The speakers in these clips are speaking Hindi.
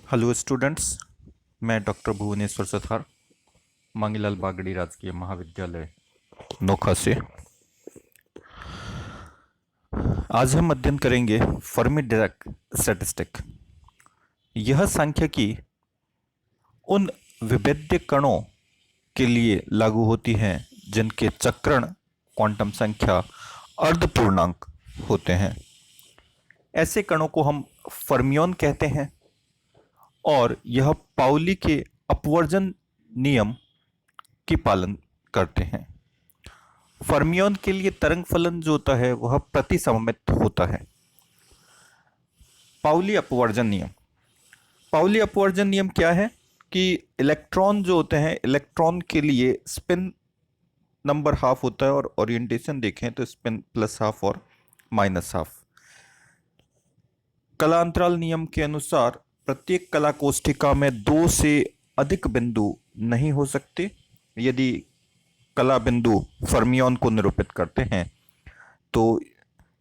Hello students. मैं डॉक्टर भुवनेश्वर सथार, मांगीलाल बागड़ी राजकीय महाविद्यालय नोखा से। आज हम अध्ययन करेंगे फर्मी डिराक स्टैटिस्टिक। यह सांख्यिकी उन विभेद्य कणों के लिए लागू होती हैं जिनके चक्रण क्वांटम संख्या अर्धपूर्णांक होते हैं। ऐसे कणों को हम फर्मियोन कहते हैं और यह पाउली के अपवर्जन नियम की पालन करते हैं। फर्मियोन के लिए तरंग फलन जो होता है वह प्रतिसममित होता है। पाउली अपवर्जन नियम। पाउली अपवर्जन नियम क्या है कि इलेक्ट्रॉन जो होते हैं, इलेक्ट्रॉन के लिए स्पिन नंबर हाफ होता है और ओरिएंटेशन देखें तो स्पिन प्लस हाफ और माइनस हाफ। कला अंतराल नियम के अनुसार प्रत्येक कला कोष्ठिका में दो से अधिक बिंदु नहीं हो सकते। यदि कला बिंदु फर्मियोन को निरूपित करते हैं तो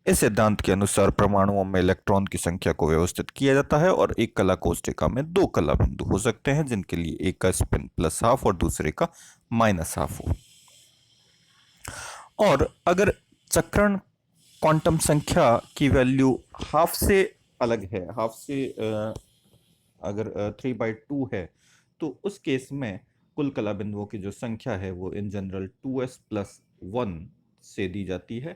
इस सिद्धांत के अनुसार परमाणुओं में इलेक्ट्रॉन की संख्या को व्यवस्थित किया जाता है और एक कला कोष्ठिका में दो कला बिंदु हो सकते हैं जिनके लिए एक का स्पिन प्लस हाफ और दूसरे का माइनस हाफ हो। और अगर चक्रण क्वांटम संख्या की वैल्यू हाफ से अलग है, हाफ से अगर 3/2 है, तो उस केस में कुल कला बिंदुओं की जो संख्या है वो इन जनरल 2s+1 से दी जाती है।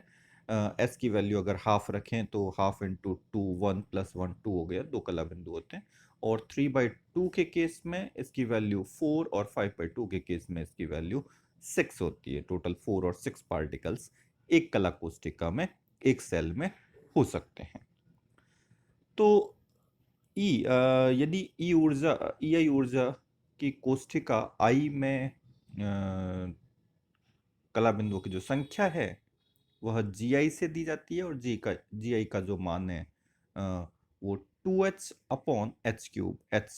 एस की वैल्यू अगर हाफ रखें तो हाफ इंटू 2 1+1 2 हो गया, दो कला बिंदु होते हैं। और 3/2 के केस में इसकी वैल्यू 4 और 5/2 के केस में इसकी वैल्यू 6 होती है। टोटल 4 और 6 पार्टिकल्स एक कला कोष्ठिका में, एक सेल में हो सकते हैं। तो यदि ई आई ऊर्जा की कोष्ठिका आई में कला बिंदुओं की जो संख्या है वह जी आई से दी जाती है और जी आई का जो मान है वो 2h/h³। h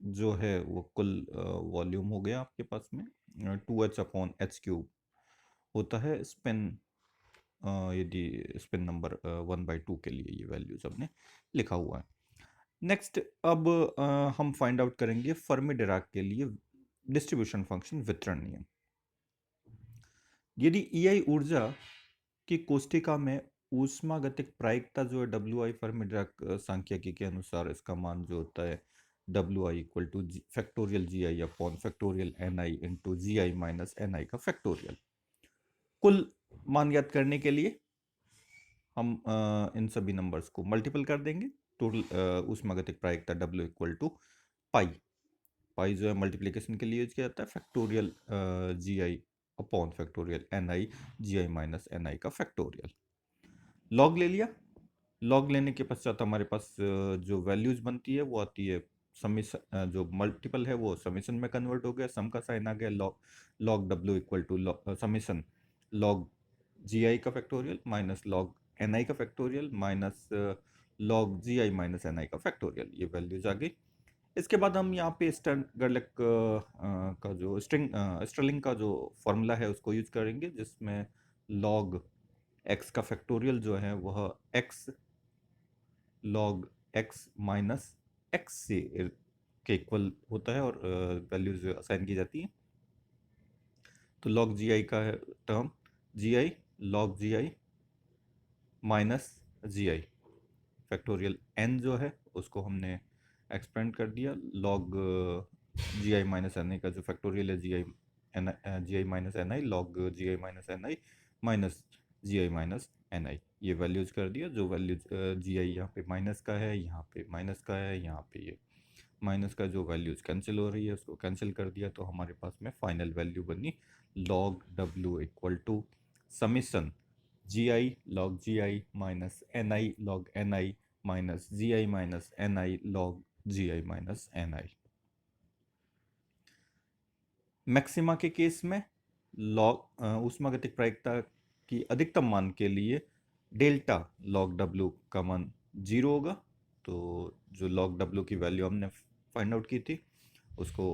जो है वो कुल वॉल्यूम हो गया आपके पास में, 2h/h³ होता है स्पिन। यदि स्पिन नंबर 1/2 के लिए ये वैल्यूज हमने लिखा हुआ है। नेक्स्ट, अब हम फाइंड आउट करेंगे फर्मी डिराक के लिए डिस्ट्रीब्यूशन फंक्शन वितरण नियम। यदि ई आई ऊर्जा की कोष्ठिका में ऊष्मागतिक प्रायिकता जो है डब्ल्यू आई, फर्मी डिराक सांख्यिकी के अनुसार इसका मान जो होता है डब्ल्यू i equal to factorial g I upon factorial n i into g i minus n i का फैक्टोरियल। कुल मान ज्ञात करने के लिए हम इन सभी नंबर्स को मल्टीपल कर देंगे। टोटल ऊष्मागतिक प्रायिकता डब्ल्यू इक्वल टू पाई। पाई जो है मल्टीप्लिकेशन के लिए यूज किया जाता है, factorial g I upon factorial n I ji i minus n i का फैक्टोरियल। लॉग ले लिया। लॉग लेने के पश्चात हमारे पास जो वैल्यूज बनती है वो आती है समीशन, जो मल्टीपल है वो समीशन में कन्वर्ट हो गया, सम का साइन आ गया। Log log W equal to summation log g i का factorial minus log n i का factorial minus log g i minus n i का फैक्टोरियल। ये वैल्यूज आ गई। इसके बाद हम यहाँ पे गर्लिक का जो स्टर्लिंग का जो फॉर्मूला है उसको यूज करेंगे, जिसमें लॉग एक्स का फैक्टोरियल जो है वह x log x minus x से के इक्वल होता है और वैल्यूज असाइन की जाती हैं। तो लॉग जी आई का है term g i log g i minus g i factorial n जो है उसको हमने एक्सपेंड कर दिया। Log g i minus n i का जो फैक्टोरियल है g i minus n i log g i minus n i minus g i minus n i, ये वैल्यूज कर दिया। जो वैल्यूज जी आई यहाँ पे माइनस का है, यहाँ पे माइनस का है, यहाँ पे ये माइनस का जो वैल्यूज कैंसिल हो रही है उसको कैंसिल कर दिया। तो हमारे पास में फाइनल वैल्यू बनी log W equal to summation g i log g i minus n i log n i minus g i minus n i log g i minus n i. Maxima के केस में लॉग ऊष्मागतिक प्रायिकता की अधिकतम मान के लिए डेल्टा लॉग डब्ल्यू का मान 0 होगा। तो जो लॉग डब्ल्यू की वैल्यू हमने फाइंड आउट की थी उसको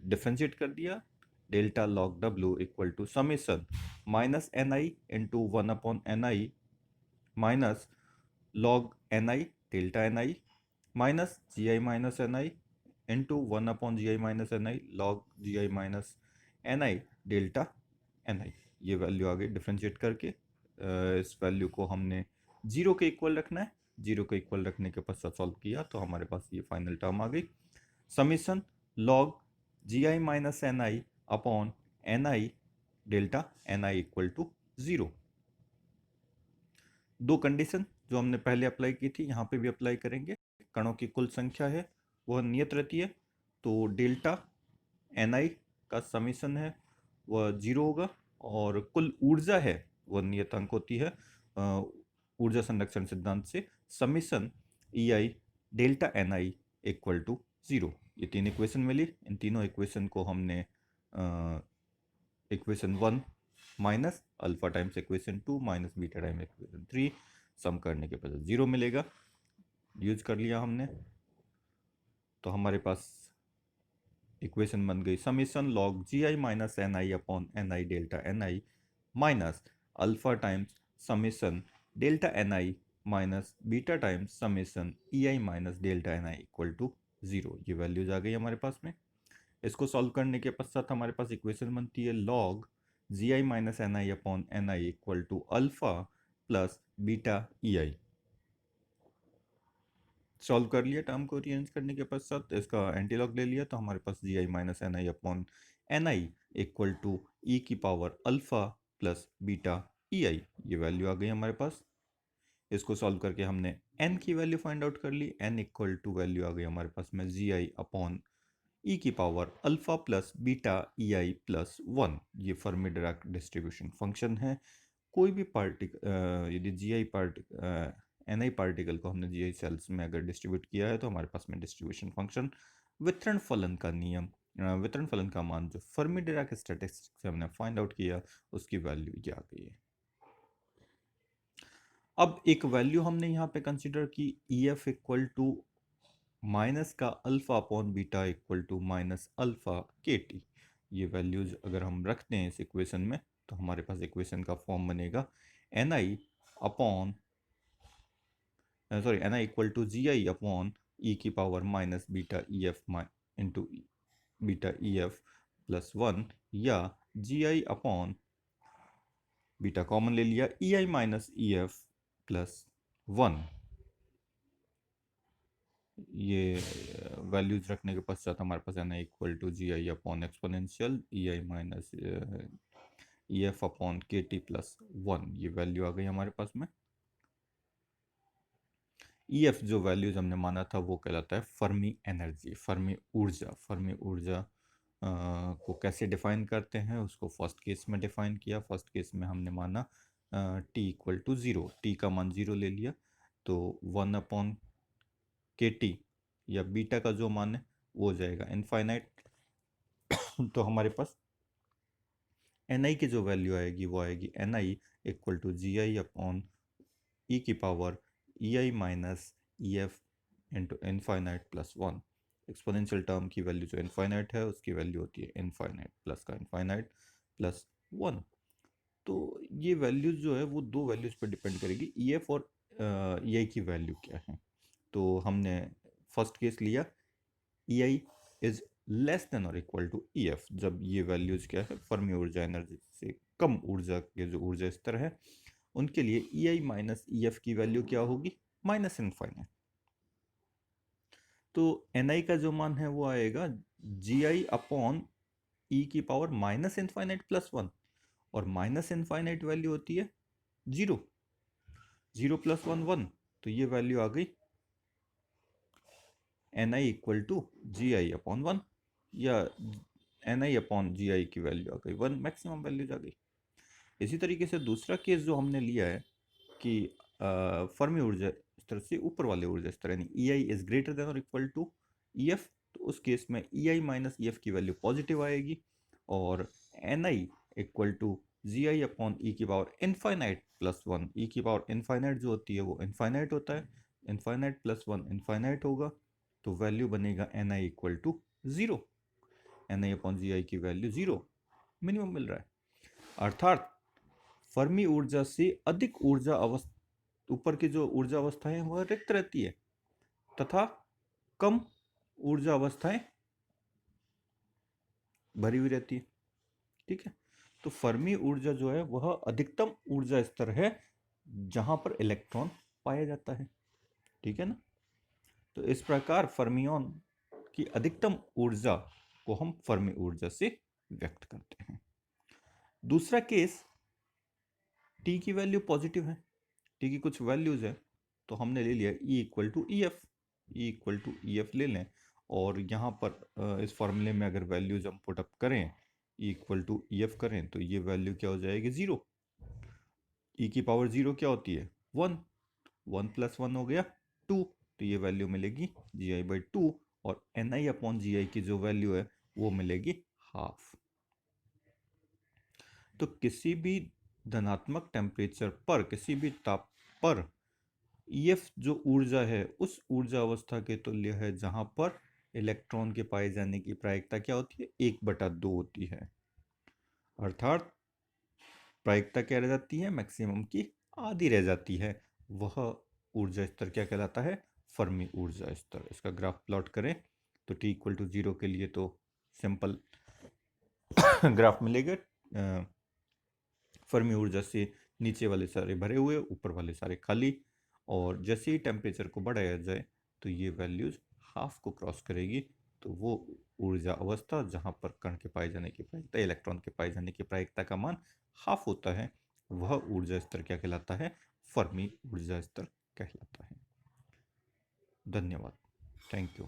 डिफ्रेंशिएट कर दिया। Delta log W equal to summation minus n i into 1/n i minus log n i delta n i minus g i minus n i into 1/gi-ni log gi-ni delta ni। ये वैल्यू आ गई। डिफ्रेंशिएट करके इस वैल्यू को हमने 0 के इक्वल रखना है। 0 के इक्वल रखने के पश्चात सॉल्व किया तो हमारे पास ये फाइनल टर्म आ गई, summation log gi-ni upon ni delta ni equal to 0। दो कंडीशन जो हमने पहले अप्लाई की थी यहाँ पे भी अप्लाई करेंगे। कणों की कुल संख्या है वह नियत रहती है, तो डेल्टा ni का समीशन है वह 0 होगा, और कुल ऊर्जा है वह नियतांक होती है ऊर्जा संरक्षण सिद्धांत से, summation ei delta ni equal to 0। ये तीन इक्वेशन मिली। इन तीनों इक्वेशन को हमने equation 1 minus alpha times equation 2 minus beta times equation 3 सम करने के बाद 0 मिलेगा। यूज कर लिया हमने, तो हमारे पास इक्वेशन बन गई summation log gi minus ni upon ni delta ni minus alpha times summation delta ni minus beta times summation ei minus delta ni equal to 0। ये वैल्यूज आ गई हमारे पास में। इसको सॉल्व करने के पश्चात हमारे पास इक्वेशन बनती है log gi minus ni upon ni equal to alpha plus beta ei। Solve कर लिया, टर्म को रीअरेंज करने के पश्चात इसका एंटीलॉग ले लिया तो हमारे पास gi minus ni upon ni equal to e की power alpha plus beta ei। ये वैल्यू आ गई हमारे पास। इसको सॉल्व करके हमने n की वैल्यू फाइंड आउट कर ली। n इक्वल टू वैल्यू आ गई हमारे पास में gi अपॉन ई की power alpha plus beta ei plus 1। ये फर्मी डिराक डिस्ट्रीब्यूशन फंक्शन है। कोई भी पार्टिकल यदि gi ni पार्टिकल को हमने gi सेल्स में अगर डिस्ट्रीब्यूट किया है तो हमारे पास में डिस्ट्रीब्यूशन फंक्शन वितरण फलन का नियम वितरण फलन का मान जो फर्मी डिराक स्टैटिस्टिक्स से हमने फाइंड आउट किया उसकी वैल्यू ये आ गई है। अब एक वैल्यू हमने यहाँ पे कंसिडर की EF इक्वल टू माइनस का alpha upon beta equal to minus alpha KT। ये वैल्यूज अगर हम रखते हैं इस इक्वेशन में तो हमारे पास इक्वेशन का फॉर्म बनेगा ni upon ni equal to gi upon e की power minus beta EF into beta EF plus 1, या gi अपॉन बीटा कॉमन ले लिया ei माइनस EF प्लस 1। ये वैल्यूज रखने के पश्चात हमारे पास n equal to ji I upon exponential E I minus E F upon K T plus 1। ये वैल्यू आ गई हमारे पास में। ई एफ जो वैल्यूज हमने माना था वो कहलाता है फर्मी एनर्जी, फर्मी ऊर्जा। फर्मी ऊर्जा को कैसे डिफाइन करते हैं उसको फर्स्ट केस में डिफाइन किया। फर्स्ट केस में हमने माना टी इक्वल टू 0, टी का मान 0 ले लिया तो 1 अपॉन के टी या बीटा का जो मान है वो हो जाएगा इनफाइनाइट। तो हमारे पास एन आई की जो वैल्यू आएगी वो आएगी n I equal to ji I upon e की पावर ई आई माइनस ई f into infinite plus 1। Exponential term की वैल्यू जो इनफाइनाइट है उसकी वैल्यू होती है इनफाइनाइट प्लस का इनफाइनाइट प्लस 1। तो ये वैल्यूज जो है वो दो वैल्यूज पर डिपेंड करेगी, ई एफ और ई आई की वैल्यू क्या है। तो हमने फर्स्ट केस लिया ई आई इज लेस देन और इक्वल टू ई एफ, जब ये वैल्यूज क्या है फर्मी ऊर्जा एनर्जी से कम ऊर्जा के जो ऊर्जा स्तर है उनके लिए ई आई माइनस ई एफ की वैल्यू क्या होगी माइनस इनफाइनाइट। तो एन आई का जो मान है वो आएगा जी आई अपॉन ई की पावर माइनस इनफाइनाइट प्लस 1, और माइनस इनफाइनाइट वैल्यू होती है 0, 0 प्लस 1 1। तो ये वैल्यू आ गई N I equal to ji I upon 1, या N i upon g i की वैल्यू आ गई 1, मैक्सिमम वैल्यूज आ गई। इसी तरीके से दूसरा केस जो हमने लिया है कि फर्मी ऊर्जा स्तर से ऊपर वाले ऊर्जा स्तर यानी e i is greater than और इक्वल टू ई एफ, तो उस केस में ई आई माइनस ई एफ की वैल्यू पॉजिटिव आएगी, और n I equal to ji I upon e की पावर इनफाइनाइट प्लस 1। ई की पावर इनफाइनाइट जो होती है वो इनफाइनाइट होता है, इनफाइनाइट प्लस 1 इनफाइनाइट होगा, तो वैल्यू बनेगा n I equal to 0। N i upon g i की वैल्यू 0 मिनिमम मिल रहा है, अर्थात फर्मी ऊर्जा से अधिक ऊर्जा अवस्था ऊपर की जो ऊर्जा अवस्था है वह रिक्त रहती है तथा कम ऊर्जा अवस्थाएं भरी हुई रहती है। ठीक है, तो फर्मी ऊर्जा जो है वह अधिकतम ऊर्जा स्तर है जहां पर इलेक्ट्रॉन पाया जाता है। ठीक है ना, तो इस प्रकार फर्मियन की अधिकतम ऊर्जा को हम फर्मी ऊर्जा से व्यक्त करते हैं। दूसरा केस, टी की वैल्यू पॉजिटिव है, टी की कुछ वैल्यूज है, तो हमने ले लिया E equal to E F, E equal to E F ले लें, और यहाँ पर इस फॉर्मूले में अगर वैल्यूज हम पुट अप करें, E equal to E F करें, तो ये वैल्यू क्या हो जाएगी, जीरो। E की पावर जीरो क्या होती है, वन, वन प्लस वन हो गया टू, तो ये वैल्यू मिलेगी जी आई बाई टू, और n i upon g i की जो वैल्यू है वो मिलेगी हाफ। तो किसी भी धनात्मक टेम्परेचर पर, किसी भी ताप पर EF जो ऊर्जा है उस ऊर्जा अवस्था के तुल्य है जहां पर इलेक्ट्रॉन के पाए जाने की प्रायिकता क्या होती है, 1/2 होती है। अर्थात प्रायिकता क्या रह जाती है, मैक्सिमम की आधी रह जाती है। वह ऊर्जा स्तर क्या कहलाता है, फर्मी ऊर्जा स्तर। इसका ग्राफ प्लॉट करें तो T इक्वल टू 0 के लिए तो सिंपल ग्राफ मिलेगा, फर्मी ऊर्जा से नीचे वाले सारे भरे हुए, ऊपर वाले सारे खाली, और जैसे ही टेम्परेचर को बढ़ाया जाए तो ये वैल्यूज हाफ को क्रॉस करेगी, तो वो ऊर्जा अवस्था जहाँ पर कण के पाए जाने की प्रायिकता, इलेक्ट्रॉन के पाए जाने की प्रायिकता का मान हाफ होता है, वह ऊर्जा स्तर क्या कहलाता है, फर्मी ऊर्जा स्तर कहलाता है। धन्यवाद, थैंक यू।